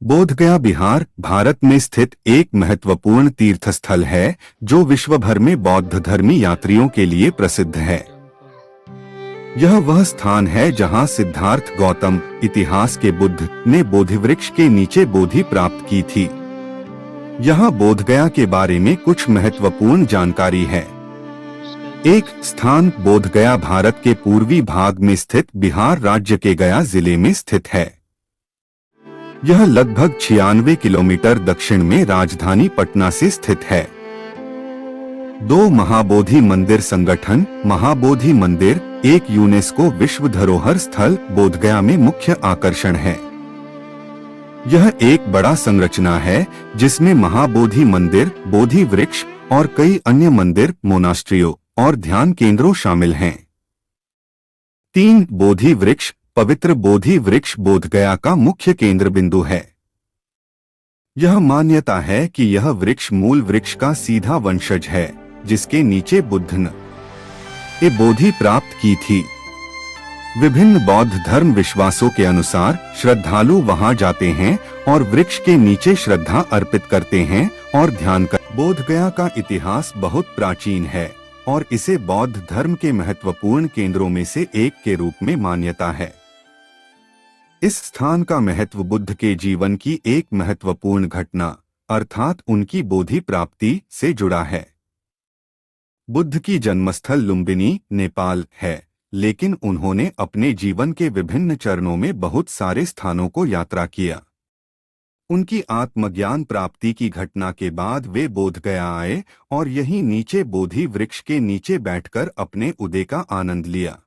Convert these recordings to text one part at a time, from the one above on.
बोधगया बिहार भारत में स्थित एक महत्वपूर्ण तीर्थस्थल है जो विश्व भर में बौद्ध धर्मी यात्रियों के लिए प्रसिद्ध है। यह वह स्थान है जहां सिद्धार्थ गौतम इतिहास के बुद्ध ने बोधिवृक्ष के नीचे बोधि प्राप्त की थी। यहाँ बोधगया के बारे में कुछ महत्वपूर्ण जानकारी है। एक स्थान बोधगया भारत के पूर्वी भाग में स्थित बिहार राज्य के गया जिले में स्थित है। यह लगभग 96 किलोमीटर दक्षिण में राजधानी पटना से स्थित है। दो महाबोधि मंदिर संगठन महाबोधि मंदिर एक यूनेस्को विश्व धरोहर स्थल बोधगया में मुख्य आकर्षण है। यह एक बड़ा संरचना है जिसमें महाबोधि मंदिर, बोधि वृक्ष और कई अन्य मंदिर, मोनास्ट्रियों और ध्यान केंद्रों शामिल हैं। 3 बोधि वृक्ष पवित्र बोधि वृक्ष बोधगया का मुख्य केंद्र बिंदु है। यह मान्यता है कि यह वृक्ष मूल वृक्ष का सीधा वंशज है जिसके नीचे बुद्ध ने बोधि प्राप्त की थी। विभिन्न बौद्ध धर्म विश्वासों के अनुसार श्रद्धालु वहां जाते हैं और वृक्ष के नीचे श्रद्धा अर्पित करते हैं और ध्यान कर। बोधगया का इतिहास बहुत प्राचीन है और इसे बौद्ध धर्म के महत्वपूर्ण केंद्रों में से एक के रूप में मान्यता है। इस स्थान का महत्व बुद्ध के जीवन की एक महत्वपूर्ण घटना अर्थात उनकी बोधि प्राप्ति से जुड़ा है। बुद्ध की जन्मस्थल लुम्बिनी, नेपाल है, लेकिन उन्होंने अपने जीवन के विभिन्न चरणों में बहुत सारे स्थानों को यात्रा किया। उनकी आत्मज्ञान प्राप्ति की घटना के बाद वे बोधगया आए और यहीं नीचे बोधि वृक्ष के नीचे बैठकर अपने उदय का आनंद लिया।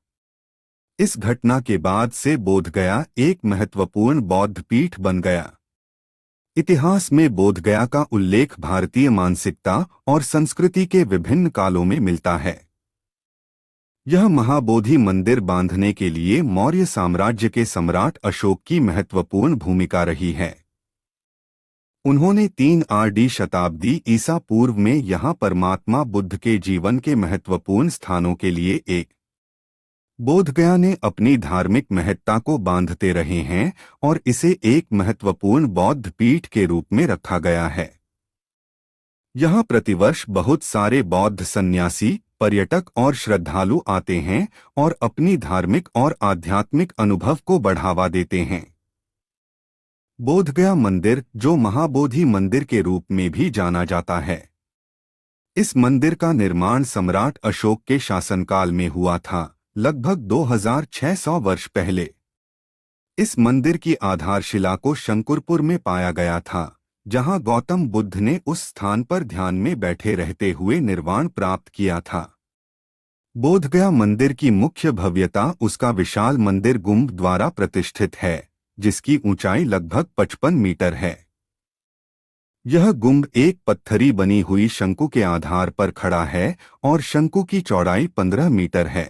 इस घटना के बाद से बोधगया एक महत्वपूर्ण बौद्ध पीठ बन गया। इतिहास में बोधगया का उल्लेख भारतीय मानसिकता और संस्कृति के विभिन्न कालों में मिलता है। यह महाबोधि मंदिर बांधने के लिए मौर्य साम्राज्य के सम्राट अशोक की महत्वपूर्ण भूमिका रही है। उन्होंने 3 आरडी शताब्दी ईसा पूर्व में यहाँ परमात्मा बुद्ध के जीवन के महत्वपूर्ण स्थानों के लिए एक बोधगया ने अपनी धार्मिक महत्ता को बांधते रहे हैं और इसे एक महत्वपूर्ण बौद्ध पीठ के रूप में रखा गया है। यहाँ प्रतिवर्ष बहुत सारे बौद्ध सन्यासी, पर्यटक और श्रद्धालु आते हैं और अपनी धार्मिक और आध्यात्मिक अनुभव को बढ़ावा देते हैं। बोधगया मंदिर, जो महाबोधि मंदिर के रूप में भी जाना जाता है, इस मंदिर का निर्माण सम्राट अशोक के शासनकाल में हुआ था, लगभग 2600 वर्ष पहले। इस मंदिर की आधारशिला को शंकुरपुर में पाया गया था, जहां गौतम बुद्ध ने उस स्थान पर ध्यान में बैठे रहते हुए निर्वाण प्राप्त किया था। बोधगया मंदिर की मुख्य भव्यता उसका विशाल मंदिर गुम्ब द्वारा प्रतिष्ठित है, जिसकी ऊंचाई लगभग 55 मीटर है। यह गुम्ब एक पत्थरी बनी हुई शंकु के आधार पर खड़ा है और शंकु की चौड़ाई 15 मीटर है।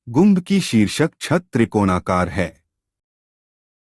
गुम्ब की शीर्षक छत त्रिकोणाकार है।